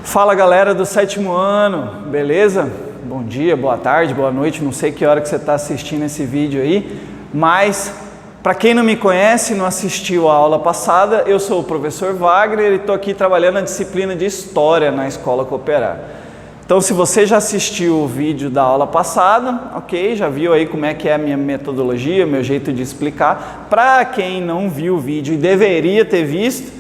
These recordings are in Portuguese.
Fala galera do sétimo ano, beleza? Bom dia, boa tarde, boa noite, não sei que hora que você está assistindo esse vídeo aí, mas para quem não me conhece, não assistiu a aula passada, eu sou o professor Wagner e estou aqui trabalhando a disciplina de História na Escola Cooperar. Então se você já assistiu o vídeo da aula passada, ok, já viu aí como é que é a minha metodologia, meu jeito de explicar. Para quem não viu o vídeo e deveria ter visto,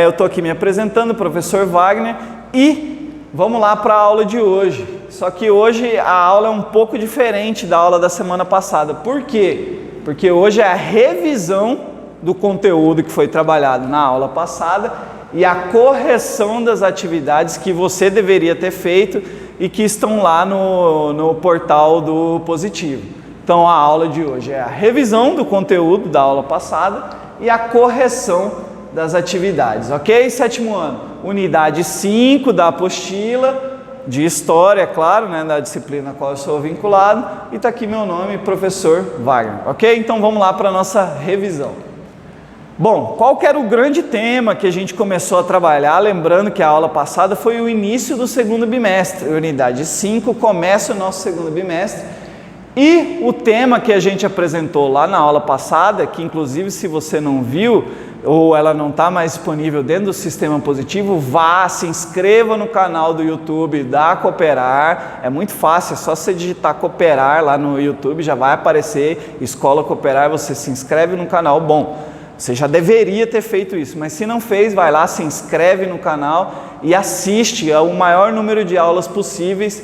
eu estou aqui me apresentando, professor Wagner, e vamos lá para a aula de hoje. Só que hoje a aula é um pouco diferente da aula da semana passada. Por quê? Porque hoje é a revisão do conteúdo que foi trabalhado na aula passada e a correção das atividades que você deveria ter feito e que estão lá no portal do Positivo. Então a aula de hoje é a revisão do conteúdo da aula passada e a correção das atividades, ok? Sétimo ano, unidade 5 da apostila de História, claro, né, da disciplina a qual eu sou vinculado, e está aqui meu nome, professor Wagner, ok? Então vamos lá para a nossa revisão. Bom, qual que era o grande tema que a gente começou a trabalhar? Lembrando que a aula passada foi o início do segundo bimestre, unidade 5 começa o nosso segundo bimestre, e o tema que a gente apresentou lá na aula passada, que inclusive se você não viu, ou ela não está mais disponível dentro do Sistema Positivo, vá, se inscreva no canal do YouTube da Cooperar, é muito fácil, é só você digitar Cooperar lá no YouTube, já vai aparecer Escola Cooperar, você se inscreve no canal. Bom, você já deveria ter feito isso, mas se não fez, vai lá, se inscreve no canal e assiste ao maior número de aulas possíveis,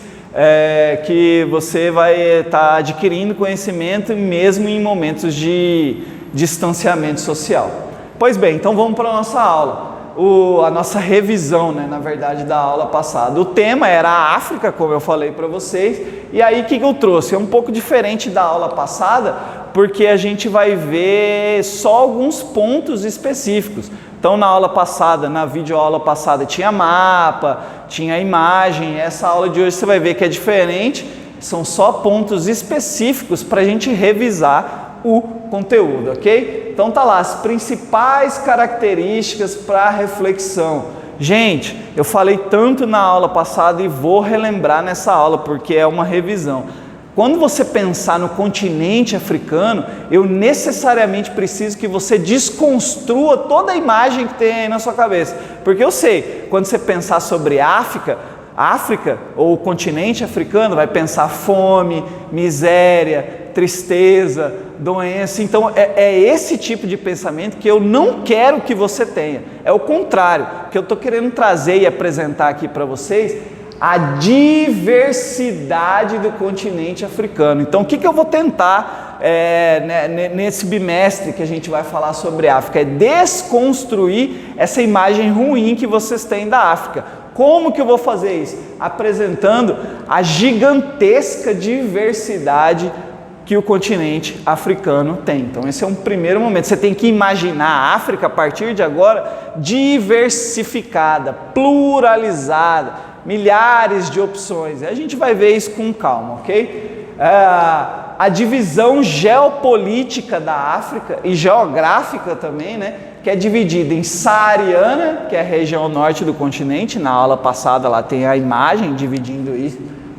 que você vai estar adquirindo conhecimento mesmo em momentos de distanciamento social. Pois bem, então vamos para a nossa aula, a nossa revisão, né, na verdade, da aula passada. O tema era a África, como eu falei para vocês, e aí o que eu trouxe? É um pouco diferente da aula passada, porque a gente vai ver só alguns pontos específicos. Então na aula passada, na videoaula passada, tinha mapa, tinha imagem. Essa aula de hoje você vai ver que é diferente, são só pontos específicos para a gente revisar o conteúdo, ok? Então tá lá, as principais características para reflexão. Gente, eu falei tanto na aula passada e vou relembrar nessa aula, porque é uma revisão. Quando você pensar no continente africano, eu necessariamente preciso que você desconstrua toda a imagem que tem aí na sua cabeça. Porque eu sei, quando você pensar sobre África ou o continente africano, vai pensar fome, miséria, tristeza, doença. Então é esse tipo de pensamento que eu não quero que você tenha. É o contrário, que eu estou querendo trazer e apresentar aqui para vocês a diversidade do continente africano. Então o que eu vou tentar nesse bimestre que a gente vai falar sobre África? É desconstruir essa imagem ruim que vocês têm da África. Como que eu vou fazer isso? Apresentando a gigantesca diversidade que o continente africano tem. Então esse é um primeiro momento. Você tem que imaginar a África a partir de agora diversificada, pluralizada, milhares de opções. A gente vai ver isso com calma, ok? A divisão geopolítica da África e geográfica também, né? Que é dividida em saariana, que é a região norte do continente. Na aula passada lá tem a imagem dividindo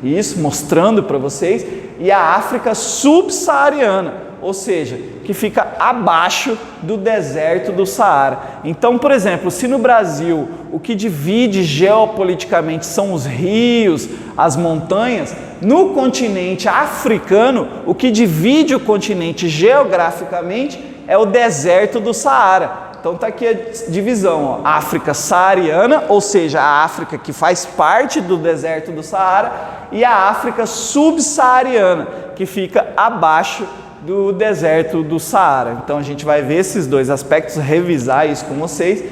isso, mostrando para vocês, e a África subsaariana, ou seja, que fica abaixo do deserto do Saara. Então, por exemplo, se no Brasil o que divide geopoliticamente são os rios, as montanhas, no continente africano o que divide o continente geograficamente é o deserto do Saara. Então está aqui a divisão, ó. África saariana, ou seja, a África que faz parte do deserto do Saara, e a África subsaariana, que fica abaixo do deserto do Saara. Então a gente vai ver esses dois aspectos, revisar isso com vocês.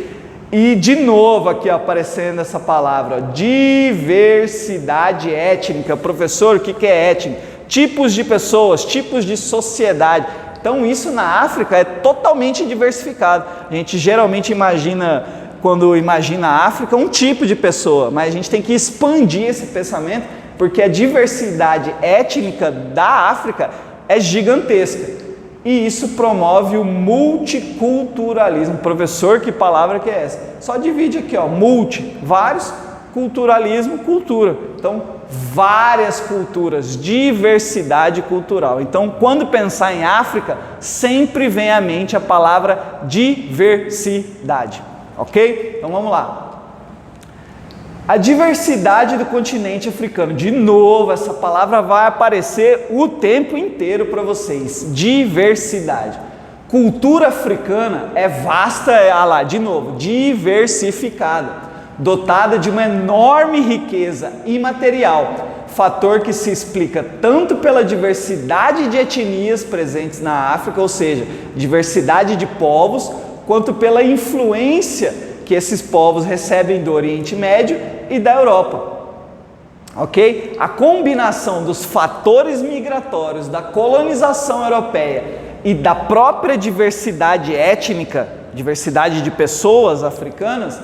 E de novo aqui ó, aparecendo essa palavra, ó, diversidade étnica. Professor, o que é étnica? Tipos de pessoas, tipos de sociedade. Então isso na África é totalmente diversificado. A gente geralmente imagina, quando imagina a África, um tipo de pessoa, mas a gente tem que expandir esse pensamento, porque a diversidade étnica da África é gigantesca. E isso promove o multiculturalismo. Professor, que palavra que é essa? Só divide aqui, ó, multi, vários, culturalismo, cultura. Então, várias culturas, diversidade cultural. Então, quando pensar em África, sempre vem à mente a palavra diversidade, ok? Então, vamos lá. A diversidade do continente africano. De novo, essa palavra vai aparecer o tempo inteiro para vocês. Diversidade. Cultura africana é vasta, de novo, diversificada, dotada de uma enorme riqueza imaterial, fator que se explica tanto pela diversidade de etnias presentes na África, ou seja, diversidade de povos, quanto pela influência que esses povos recebem do Oriente Médio e da Europa. Ok? A combinação dos fatores migratórios, da colonização europeia e da própria diversidade étnica, diversidade de pessoas africanas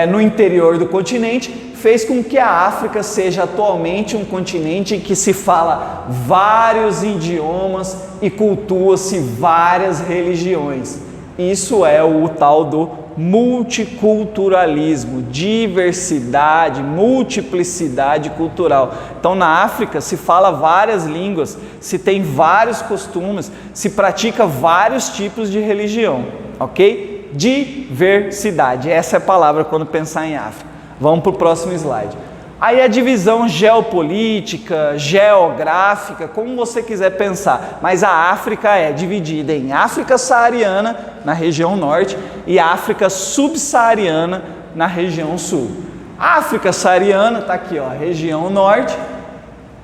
no interior do continente, fez com que a África seja atualmente um continente em que se fala vários idiomas e cultua-se várias religiões. Isso é o tal do multiculturalismo, diversidade, multiplicidade cultural. Então, na África se fala várias línguas, se tem vários costumes, se pratica vários tipos de religião, ok? Diversidade, essa é a palavra quando pensar em África. Vamos para o próximo slide. Aí a divisão geopolítica, geográfica, como você quiser pensar, mas a África é dividida em África saariana, na região norte, e África subsaariana, na região sul. A África saariana, está aqui, ó, região norte,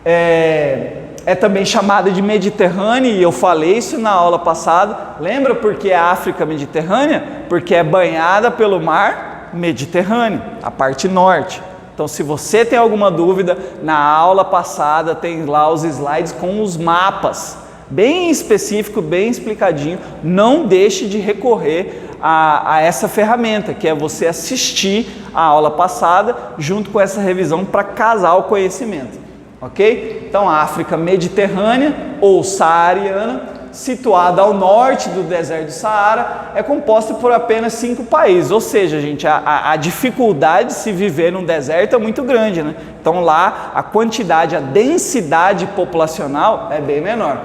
é também chamada de Mediterrânea, e eu falei isso na aula passada. Lembra por que a África Mediterrânea? Porque é banhada pelo mar Mediterrâneo, a parte norte. Então, se você tem alguma dúvida, na aula passada tem lá os slides com os mapas, bem específico, bem explicadinho. Não deixe de recorrer a essa ferramenta, que é você assistir a aula passada junto com essa revisão para casar o conhecimento, ok? Então, a África Mediterrânea ou saariana, situada ao norte do deserto do Saara, é composta por apenas 5 países, ou seja, gente, a dificuldade de se viver num deserto é muito grande, né? Então lá a quantidade, a densidade populacional é bem menor.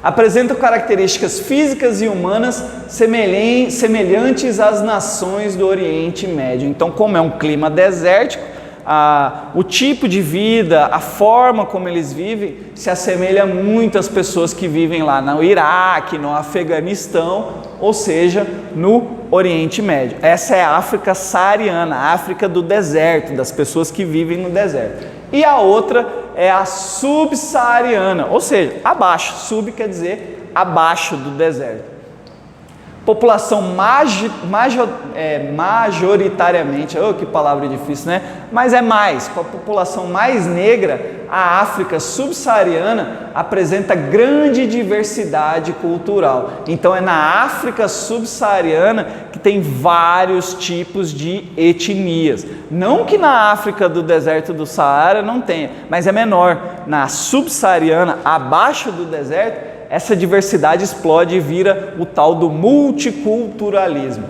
Apresenta características físicas e humanas semelhantes às nações do Oriente Médio. Então, como é um clima desértico, o tipo de vida, a forma como eles vivem se assemelha muito às pessoas que vivem lá no Iraque, no Afeganistão, ou seja, no Oriente Médio. Essa é a África saariana, a África do deserto, das pessoas que vivem no deserto. E a outra é a subsaariana, ou seja, abaixo. Sub quer dizer abaixo do deserto. População majoritariamente, que palavra difícil, né? Mas é mais, com a população mais negra, a África subsaariana apresenta grande diversidade cultural. Então é na África subsaariana que tem vários tipos de etnias. Não que na África do deserto do Saara não tenha, mas é menor. Na subsaariana, abaixo do deserto, essa diversidade explode e vira o tal do multiculturalismo.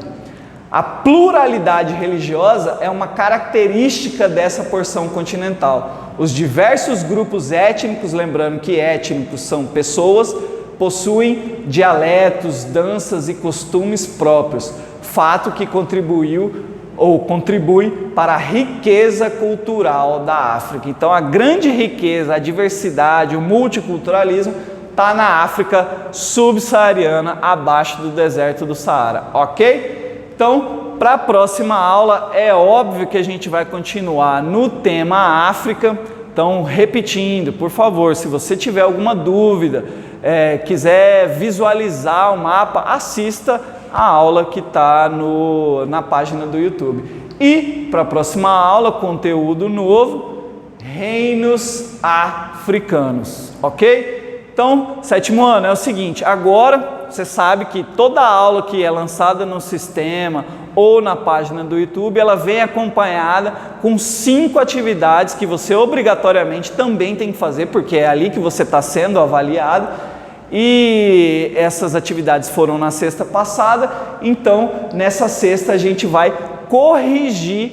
A pluralidade religiosa é uma característica dessa porção continental. Os diversos grupos étnicos, lembrando que étnicos são pessoas, possuem dialetos, danças e costumes próprios, fato que contribui para a riqueza cultural da África. Então, a grande riqueza, a diversidade, o multiculturalismo está na África subsaariana, abaixo do deserto do Saara, ok? Então, para a próxima aula, é óbvio que a gente vai continuar no tema África. Então, repetindo, por favor, se você tiver alguma dúvida, quiser visualizar o mapa, assista a aula que está na página do YouTube. E, para a próxima aula, conteúdo novo, reinos africanos, ok? Então, 7º ano é o seguinte, agora você sabe que toda aula que é lançada no sistema ou na página do YouTube, ela vem acompanhada com 5 atividades que você obrigatoriamente também tem que fazer, porque é ali que você está sendo avaliado, e essas atividades foram na sexta passada. Então, nessa sexta a gente vai corrigir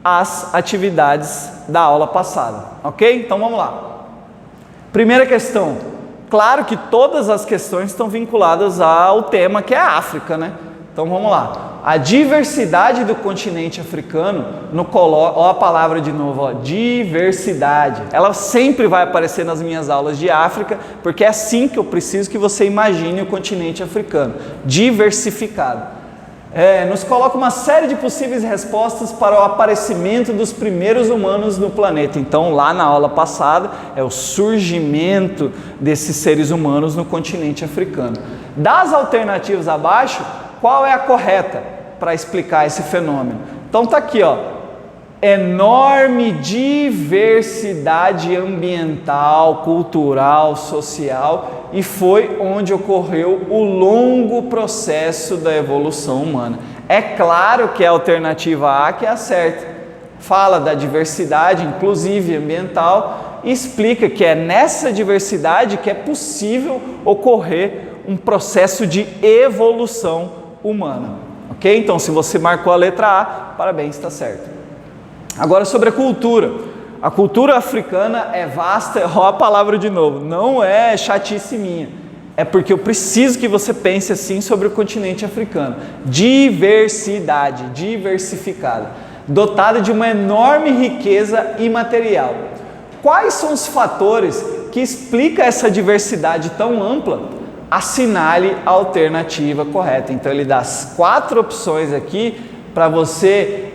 as atividades da aula passada, ok? Então vamos lá. Primeira questão, claro que todas as questões estão vinculadas ao tema que é a África, né? Então vamos lá. A diversidade do continente africano, ó a palavra de novo, ó, diversidade. Ela sempre vai aparecer nas minhas aulas de África, porque é assim que eu preciso que você imagine o continente africano, diversificado. Nos coloca uma série de possíveis respostas para o aparecimento dos primeiros humanos no planeta. Então, lá na aula passada, é o surgimento desses seres humanos no continente africano. Das alternativas abaixo, qual é a correta para explicar esse fenômeno? Então, tá aqui, ó. Enorme diversidade ambiental, cultural, social, e foi onde ocorreu o longo processo da evolução humana. É claro que a alternativa A que é a certa. Fala da diversidade, inclusive ambiental, e explica que é nessa diversidade que é possível ocorrer um processo de evolução humana. Ok? Então, se você marcou a letra A, parabéns, está certo. Agora sobre a cultura. A cultura africana é vasta, ó a palavra de novo, não é chatice minha. É porque eu preciso que você pense assim sobre o continente africano. Diversidade, diversificada, dotada de uma enorme riqueza imaterial. Quais são os fatores que explicam essa diversidade tão ampla? Assinale a alternativa correta. Então ele dá as 4 opções aqui para você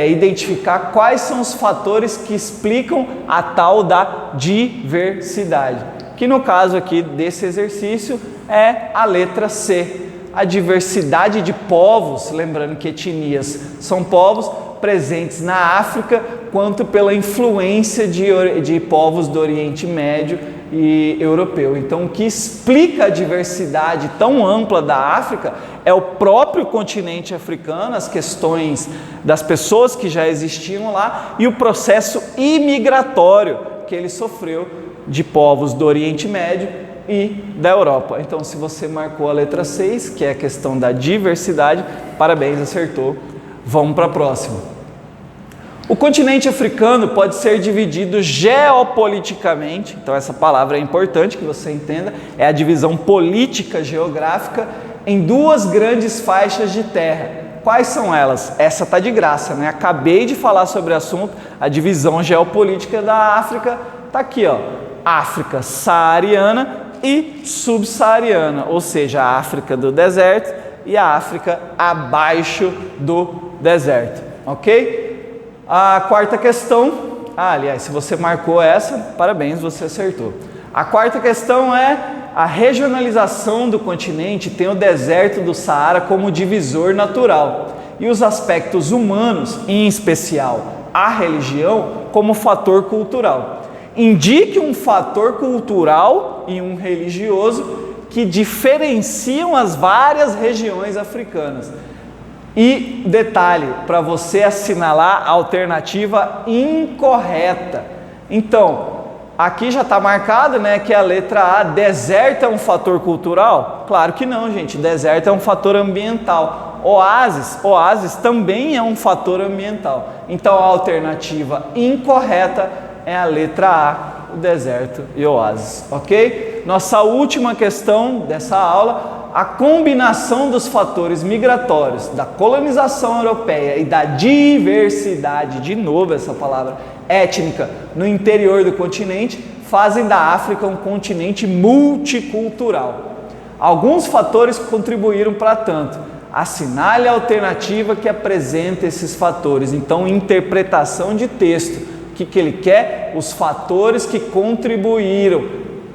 identificar quais são os fatores que explicam a tal da diversidade, que no caso aqui desse exercício é a letra C, a diversidade de povos, lembrando que etnias são povos presentes na África, quanto pela influência de povos do Oriente Médio e europeu. Então, o que explica a diversidade tão ampla da África é o próprio continente africano, as questões das pessoas que já existiam lá e o processo imigratório que ele sofreu de povos do Oriente Médio e da Europa. Então, se você marcou a letra 6, que é a questão da diversidade, parabéns, acertou. Vamos para a próxima. O continente africano pode ser dividido geopoliticamente, então essa palavra é importante que você entenda, é a divisão política geográfica em 2 grandes faixas de terra. Quais são elas? Essa tá de graça, né? Acabei de falar sobre o assunto, a divisão geopolítica da África tá aqui, ó. África saariana e subsaariana, ou seja, a África do deserto e a África abaixo do deserto, ok? A quarta questão, aliás, se você marcou essa, parabéns, você acertou. A quarta questão é a regionalização do continente tem o deserto do Saara como divisor natural e os aspectos humanos, em especial a religião, como fator cultural. Indique um fator cultural e um religioso que diferenciam as várias regiões africanas. E detalhe, para você assinalar a alternativa incorreta. Então, aqui já está marcado, né, que a letra A, deserto é um fator cultural? Claro que não, gente, deserto é um fator ambiental. Oásis também é um fator ambiental. Então, a alternativa incorreta é a letra A, o deserto e oásis, ok? Nossa última questão dessa aula, a combinação dos fatores migratórios, da colonização europeia e da diversidade, de novo essa palavra, étnica no interior do continente, fazem da África um continente multicultural. Alguns fatores contribuíram para tanto. Assinale a alternativa que apresenta esses fatores. Então, interpretação de texto. O que ele quer? Os fatores que contribuíram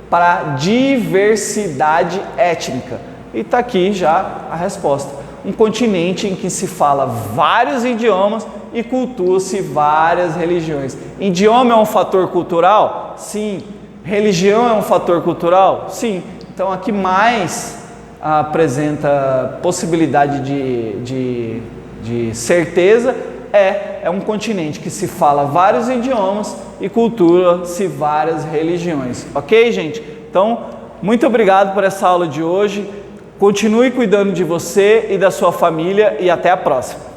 para a diversidade étnica. E está aqui já a resposta. Um continente em que se fala vários idiomas e cultua-se várias religiões. Idioma é um fator cultural? Sim. Religião é um fator cultural? Sim. Então aqui mais apresenta possibilidade de certeza é um continente que se fala vários idiomas e cultua-se várias religiões. Ok, gente? Então, muito obrigado por essa aula de hoje. Continue cuidando de você e da sua família e até a próxima.